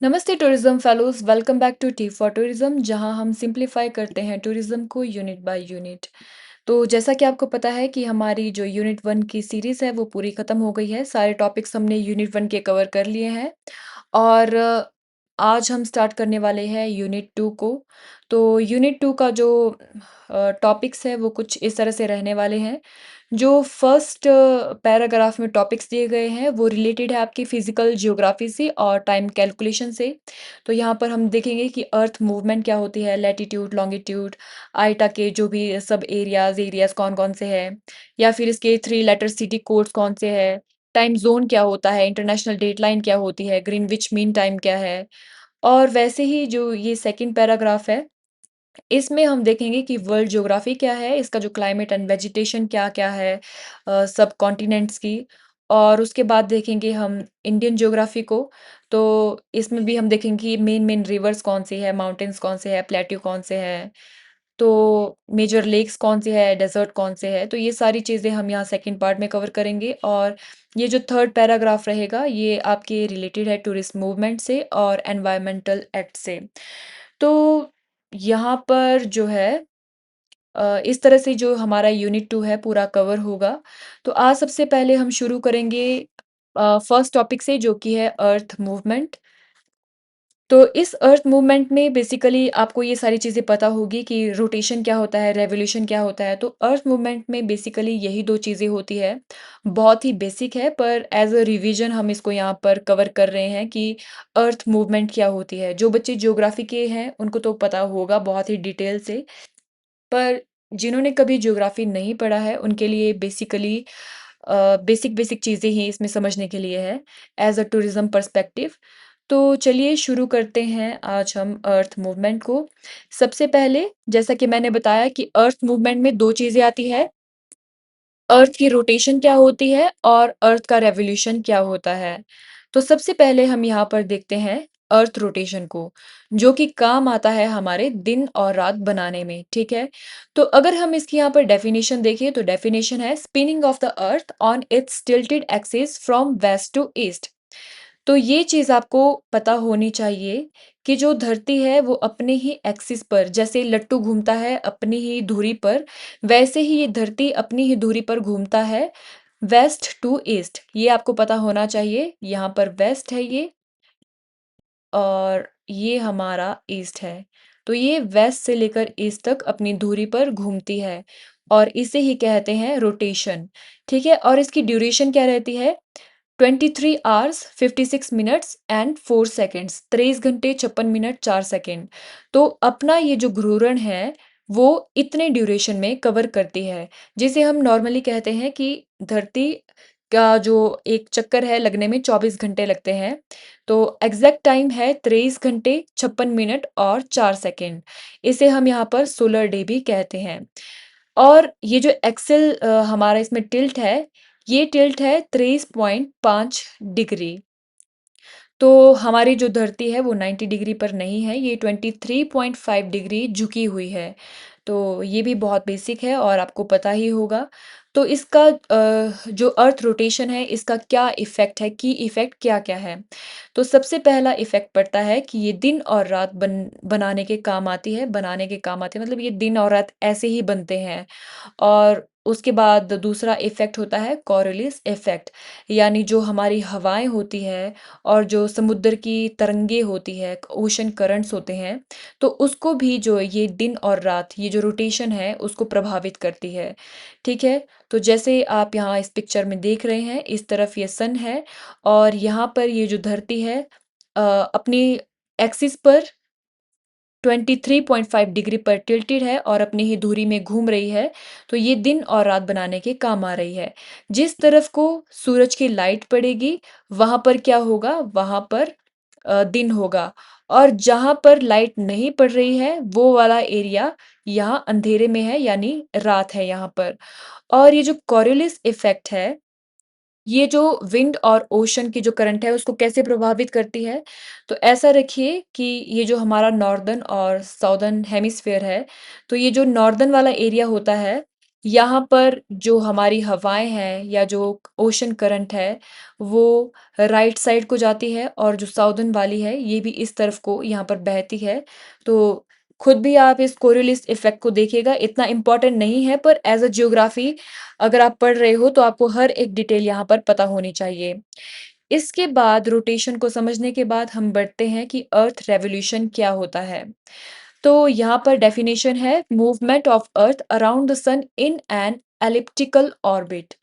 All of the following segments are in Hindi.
नमस्ते tourism fellows, welcome back to T for tourism, जहां हम सिंप्लीफाई करते हैं टूरिज्म को यूनिट बाय यूनिट। तो जैसा कि आपको पता है कि हमारी जो यूनिट वन की सीरीज है वो पूरी खत्म हो गई है। सारे टॉपिक्स हमने यूनिट वन के कवर कर लिए हैं और आज हम स्टार्ट करने वाले हैं यूनिट टू को। तो यूनिट टू का जो टॉपिक्स है वो कुछ इस तरह से रहने वाले हैं। जो फर्स्ट पैराग्राफ में टॉपिक्स दिए गए हैं वो रिलेटेड है आपकी फिजिकल जियोग्राफी से और टाइम कैलकुलेशन से। तो यहाँ पर हम देखेंगे कि अर्थ मूवमेंट क्या होती है, लैटिट्यूड, लॉन्गिट्यूड, आइटा के जो भी सब एरियाज एरियाज कौन कौन से हैं, या फिर इसके थ्री लेटर सिटी कोड्स कौन से हैं, टाइम जोन क्या होता है, इंटरनेशनल डेटलाइन क्या होती है, ग्रीनविच मीन टाइम क्या है। और वैसे ही जो ये सेकंड पैराग्राफ है, इसमें हम देखेंगे कि वर्ल्ड ज्योग्राफी क्या है, इसका जो क्लाइमेट एंड वेजिटेशन क्या-क्या है, सब कॉन्टिनेंट्स की। और उसके बाद देखेंगे हम इंडियन ज्योग्राफी को। तो इसमें भी हम देखेंगे कि मेन-मेन रिवर्स कौन-सी है, माउंटेन्स कौन से हैं, प्लेट्यू कौन से हैं, तो मेजर लेक्स कौन सी है, डेज़र्ट कौन से हैं। तो ये सारी चीज़ें हम यहाँ सेकंड पार्ट में कवर करेंगे और ये जो थर्ड पैराग्राफ रहेगा, ये आपके रिलेटेड है टूरिस्ट मूवमेंट से और एनवायरमेंटल एक्ट से। तो यहाँ पर जो है इस तरह से जो हमारा यूनिट 2 है पूरा कवर होगा। तो आज सबसे पहले हम शुरू करेंगे फर्स्ट टॉपिक से, जो कि है अर्थ मूवमेंट। तो इस अर्थ मूवमेंट में बेसिकली आपको ये सारी चीज़ें पता होगी कि रोटेशन क्या होता है, रेवोल्यूशन क्या होता है। तो अर्थ मूवमेंट में बेसिकली यही 2 चीज़ें होती है। बहुत ही बेसिक है पर एज़ अ रिवीजन हम इसको यहाँ पर कवर कर रहे हैं कि अर्थ मूवमेंट क्या होती है। जो बच्चे ज्योग्राफी के हैं उनको तो पता होगा बहुत ही डिटेल से, पर जिन्होंने कभी ज्योग्राफी नहीं पढ़ा है उनके लिए बेसिकली बेसिक चीज़ें ही इसमें समझने के लिए है एज अ टूरिज्म पर्सपेक्टिव। तो चलिए शुरू करते हैं आज हम अर्थ मूवमेंट को। सबसे पहले जैसा कि मैंने बताया कि अर्थ मूवमेंट में दो चीज़ें आती है, अर्थ की रोटेशन क्या होती है और अर्थ का रेवोल्यूशन क्या होता है। तो सबसे पहले हम यहाँ पर देखते हैं अर्थ रोटेशन को, जो कि काम आता है हमारे दिन और रात बनाने में, ठीक है। तो अगर हम इसकी यहाँ पर डेफिनेशन देखें तो डेफिनेशन है spinning of the earth on its tilted axis from west to east. तो ये चीज़ आपको पता होनी चाहिए कि जो धरती है वो अपने ही एक्सिस पर, जैसे लट्टू घूमता है अपनी ही धुरी पर, वैसे ही ये धरती अपनी ही धुरी पर घूमता है वेस्ट टू ईस्ट। ये आपको पता होना चाहिए। यहाँ पर वेस्ट है ये और ये हमारा ईस्ट है। तो ये वेस्ट से लेकर ईस्ट तक अपनी धुरी पर घूमती है और इसे ही कहते हैं रोटेशन, ठीक है। और इसकी ड्यूरेशन क्या रहती है? 23 आवर्स 56 मिनट्स एंड 4 सेकंड्स, 23 घंटे 56 मिनट 4 सेकंड। तो अपना ये जो घूर्णन है वो इतने ड्यूरेशन में कवर करती है, जिसे हम नॉर्मली कहते हैं कि धरती का जो एक चक्कर है लगने में 24 घंटे लगते हैं। तो एग्जैक्ट टाइम है 23 घंटे 56 मिनट और 4 सेकंड। इसे हम यहाँ पर सोलर डे भी कहते हैं। और ये जो एक्सेल हमारा इसमें टिल्ट है, ये टिल्ट है 23.5 डिग्री। तो हमारी जो धरती है वो 90 डिग्री पर नहीं है, ये 23.5 डिग्री झुकी हुई है। तो ये भी बहुत बेसिक है और आपको पता ही होगा। तो इसका जो अर्थ रोटेशन है इसका क्या इफ़ेक्ट है, की इफ़ेक्ट क्या-क्या है? तो सबसे पहला इफ़ेक्ट पड़ता है कि ये दिन और रात बनाने के काम आती है, बनाने के काम आती है मतलब ये दिन और रात ऐसे ही बनते हैं। और उसके बाद दूसरा इफ़ेक्ट होता है कोरियलिस इफ़ेक्ट, यानी जो हमारी हवाएँ होती हैं और जो समुद्र की तरंगे होती है, ओशन करंट्स होते हैं, तो उसको भी जो ये दिन और रात, ये जो रोटेशन है, उसको प्रभावित करती है, ठीक है? तो जैसे आप यहाँ इस पिक्चर में देख रहे हैं, इस तरफ ये सन है और यहाँ पर ये जो धरती है अपनी एक्सिस पर 23.5 डिग्री पर टिल्टेड है और अपनी ही धुरी में घूम रही है, तो ये दिन और रात बनाने के काम आ रही है। जिस तरफ को सूरज की लाइट पड़ेगी, वहाँ पर क्या होगा? वहाँ पर दिन होगा और जहाँ पर लाइट नहीं पड़ रही है, वो वाला एरिया यहाँ अंधेरे में है, यानी रात है यहाँ पर। और ये जो कोरियलिस इफ़ेक्ट है, ये जो विंड और ओशन की जो करंट है उसको कैसे प्रभावित करती है? तो ऐसा रखिए कि ये जो हमारा नॉर्दर्न और साउदर्न हेमिस्फीयर है, तो ये जो नॉर्दर्न वाला एरिया होता है, यहाँ पर जो हमारी हवाएँ हैं या जो ओशन करंट है, वो राइट साइड को जाती है और जो साउदर्न वाली है, ये भी इस तरफ को यहाँ पर बहती है। तो खुद भी आप इस कोरियोलिस इफ़ेक्ट को देखिएगा, इतना इम्पोर्टेंट नहीं है पर एज़ अ ज्योग्राफी अगर आप पढ़ रहे हो तो आपको हर एक डिटेल यहाँ पर पता होनी चाहिए। इसके बाद रोटेशन को समझने के बाद हम बढ़ते हैं कि अर्थ रेवोल्यूशन क्या होता है। तो यहाँ पर डेफिनेशन है movement of earth around the sun in an elliptical orbit.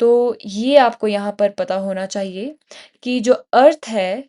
तो ये आपको यहाँ पर पता होना चाहिए कि जो अर्थ है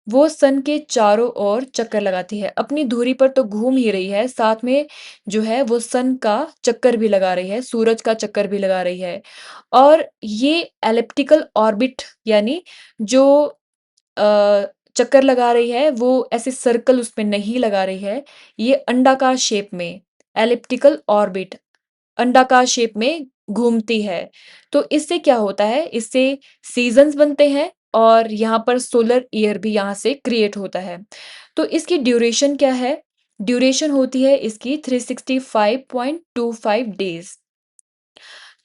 वो सन के चारों ओर चक्कर लगाती है। अपनी धुरी पर तो घूम ही रही है, साथ में जो है वो सन का चक्कर भी लगा रही है, सूरज का चक्कर भी लगा रही है। और ये एलिप्टिकल ऑर्बिट यानी जो अ, चक्कर लगा रही है वो ऐसे सर्कल उसमें नहीं लगा रही है, ये अंडाकार शेप में एलिप्टिकल ऑर्बिट अंडाकार शेप में घूमती है। तो इससे क्या होता है, इससे सीज़न्स बनते हैं और यहाँ पर सोलर ईयर भी यहाँ से क्रिएट होता है। तो इसकी ड्यूरेशन क्या है? ड्यूरेशन होती है इसकी 365.25 डेज़।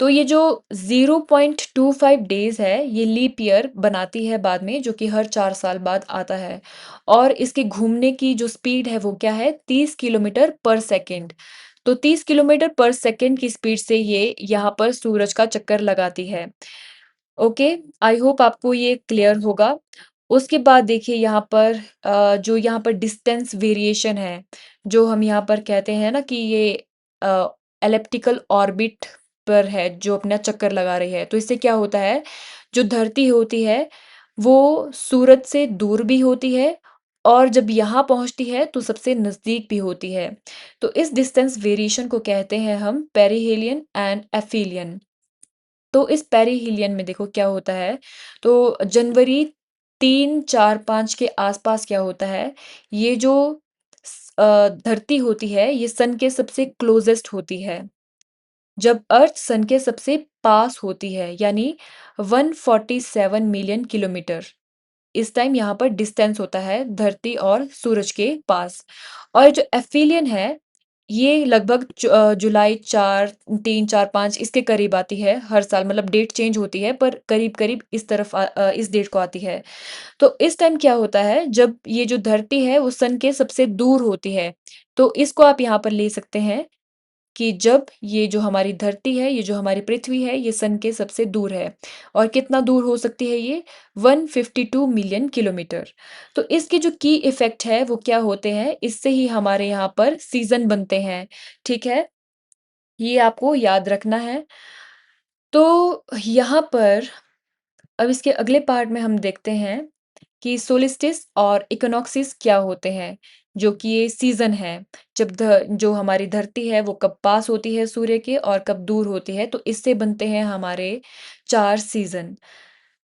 तो ये जो 0.25 डेज़ है, ये लीप ईयर बनाती है बाद में, जो कि हर 4 साल बाद आता है। और इसके घूमने की जो स्पीड है, वो क्या है? 30 किलोमीटर पर सेकंड। तो 30 किलोमीटर पर सेकंड की स्पीड से ये यहाँ पर सूरज का चक्कर लगाती है। ओके, आई होप आपको ये क्लियर होगा। उसके बाद देखिए यहाँ पर जो यहाँ पर डिस्टेंस वेरिएशन है, जो हम यहाँ पर कहते हैं ना कि ये एलिप्टिकल ऑर्बिट पर है, जो अपना चक्कर लगा रही है। तो इससे क्या होता है, जो धरती होती है, वो सूरज से दूर भी होती है और जब यहाँ पहुँचती है, तो सबसे नज़दीक भी होती है। तो इस डिस्टेंस वेरिएशन को कहते हैं हम पेरिहेलियन एंड एफिलियन। तो इस पेरिहिलियन में देखो क्या होता है, तो जनवरी 3, 4, 5 के आसपास क्या होता है, ये जो धरती होती है, ये सन के सबसे क्लोज़ेस्ट होती है। जब अर्थ सन के सबसे पास होती है, यानी 147 मिलियन किलोमीटर। इस टाइम यहाँ पर डिस्टेंस होता है धरती और सूरज के पास। और जो एफिलियन है, ये लगभग जुलाई 4, 3, 4, 5 इसके करीब आती है हर साल, मतलब डेट चेंज होती है पर करीब-करीब इस तरफ इस डेट को आती है। तो इस टाइम क्या होता है, जब ये जो धरती है वो सन के सबसे दूर होती है। तो इसको आप यहाँ पर ले सकते हैं कि जब ये जो हमारी धरती है, ये जो हमारी पृथ्वी है, ये सन के सबसे दूर है। और कितना दूर हो सकती है ये? 152 मिलियन किलोमीटर। तो इसके जो की इफ़ेक्ट है वो क्या होते हैं, इससे ही हमारे यहाँ पर सीज़न बनते हैं, ठीक है? ये आपको याद रखना है। तो यहाँ पर अब इसके अगले पार्ट में हम देखते हैं कि सोलिस्टिस और इक्विनॉक्सिस क्या होते हैं, जो कि ये सीज़न है। जब जो हमारी धरती है वो कब पास होती है सूर्य के और कब दूर होती है, तो इससे बनते हैं हमारे 4 सीज़न।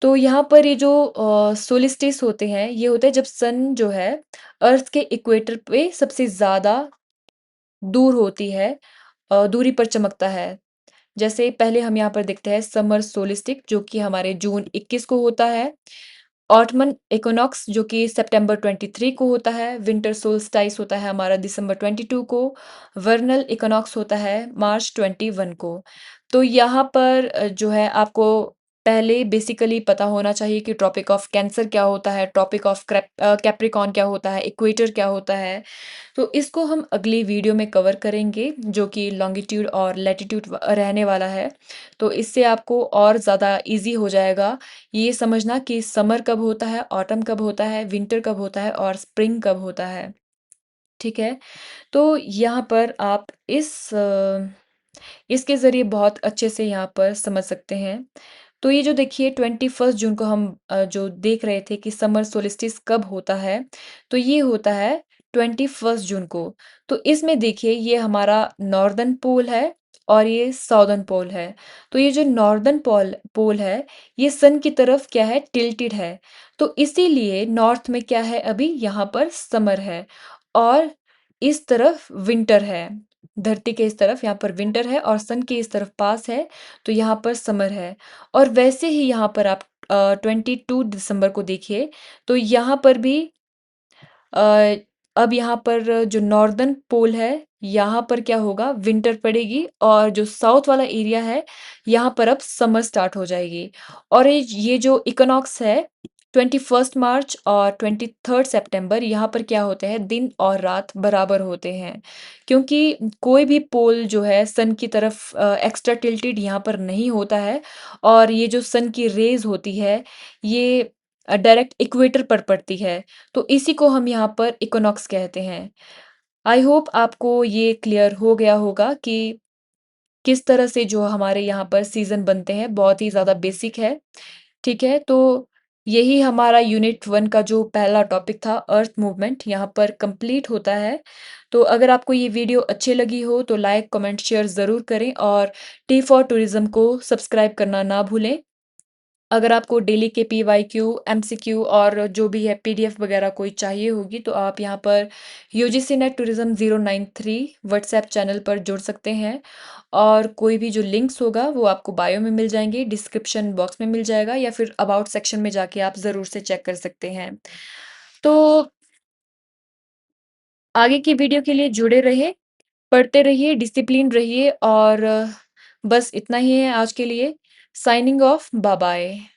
तो यहाँ पर ये जो सोलिस्टिस होते हैं, ये होते हैं जब सन जो है अर्थ के इक्वेटर पे सबसे ज़्यादा दूर होती है, दूरी पर चमकता है। जैसे पहले हम यहाँ पर देखते हैं समर सोलिस्टिक, जो कि हमारे जून 21 को होता है। ऑटमन इक्विनॉक्स जो कि सितंबर 23 को होता है। विंटर सोल्स्टाइस होता है हमारा दिसंबर 22 को। वर्नल इक्विनॉक्स होता है मार्च 21 को। तो यहाँ पर जो है आपको पहले बेसिकली पता होना चाहिए कि ट्रॉपिक ऑफ कैंसर क्या होता है, ट्रॉपिक ऑफ कैप्रिकॉर्न क्या होता है, इक्वेटर क्या होता है। तो इसको हम अगली वीडियो में कवर करेंगे, जो कि लॉन्गिट्यूड और लैटिट्यूड रहने वाला है। तो इससे आपको और ज़्यादा इजी हो जाएगा ये समझना कि समर कब होता है, ऑटम कब होता है, विंटर कब होता है और स्प्रिंग कब होता है। ठीक है? तो यहाँ पर आप इसके ज़रिए बहुत अच्छे से यहाँ पर समझ सकते हैं। तो ये जो देखिए 21 जून को हम जो देख रहे थे कि समर सोल्स्टिस कब होता है, तो ये होता है 21 जून को। तो इसमें देखिए ये हमारा नॉर्दर्न पोल है और ये साउदर्न पोल है। तो ये जो नॉर्दर्न पोल पोल है, ये सन की तरफ क्या है, टिल्टेड है। तो इसीलिए नॉर्थ में क्या है, अभी यहाँ पर समर है और इस तरफ विंटर है। धरती के इस तरफ यहाँ पर विंटर है और सन के इस तरफ पास है, तो यहाँ पर समर है। और वैसे ही यहाँ पर आप 22 दिसंबर को देखिए, तो यहाँ पर भी अब यहाँ पर जो नॉर्दर्न पोल है, यहाँ पर क्या होगा, विंटर पड़ेगी और जो साउथ वाला एरिया है, यहाँ पर अब समर स्टार्ट हो जाएगी। और ये जो इक्विनॉक्स है, 21st मार्च और 23rd सितंबर, यहाँ पर क्या होते हैं, दिन और रात बराबर होते हैं। क्योंकि कोई भी पोल जो है सन की तरफ एक्स्ट्रा टिल्टेड यहाँ पर नहीं होता है, और ये जो सन की रेज़ होती है, ये डायरेक्ट इक्वेटर पर पड़ती है। तो इसी को हम यहाँ पर इक्विनॉक्स कहते हैं। आई होप आपको ये क्लियर हो गया होगा कि किस तरह से जो हमारे यहाँ पर सीज़न बनते हैं, बहुत ही ज़्यादा बेसिक है, ठीक है? तो यही हमारा यूनिट 1 का जो पहला टॉपिक था, अर्थ मूवमेंट, यहाँ पर कंप्लीट होता है। तो अगर आपको ये वीडियो अच्छी लगी हो तो लाइक, कमेंट, शेयर ज़रूर करें और टी फॉर टूरिज़्म को सब्सक्राइब करना ना भूलें। अगर आपको डेली के पीवाईक्यू, एमसीक्यू और जो भी है पीडीएफ वगैरह कोई चाहिए होगी, तो आप यहाँ पर UGC net tourism 093 WhatsApp channel पर जुड़ सकते हैं। और कोई भी जो लिंक्स होगा वो आपको बायो में मिल जाएंगे, डिस्क्रिप्शन बॉक्स में मिल जाएगा, या फिर अबाउट सेक्शन में जाके आप ज़रूर से चेक कर सकते हैं। तो आगे की वीडियो के लिए जुड़े रहिए, पढ़ते रहिए, डिसिप्लिन रहिए, और बस इतना ही है आज के लिए। Signing off, bye bye.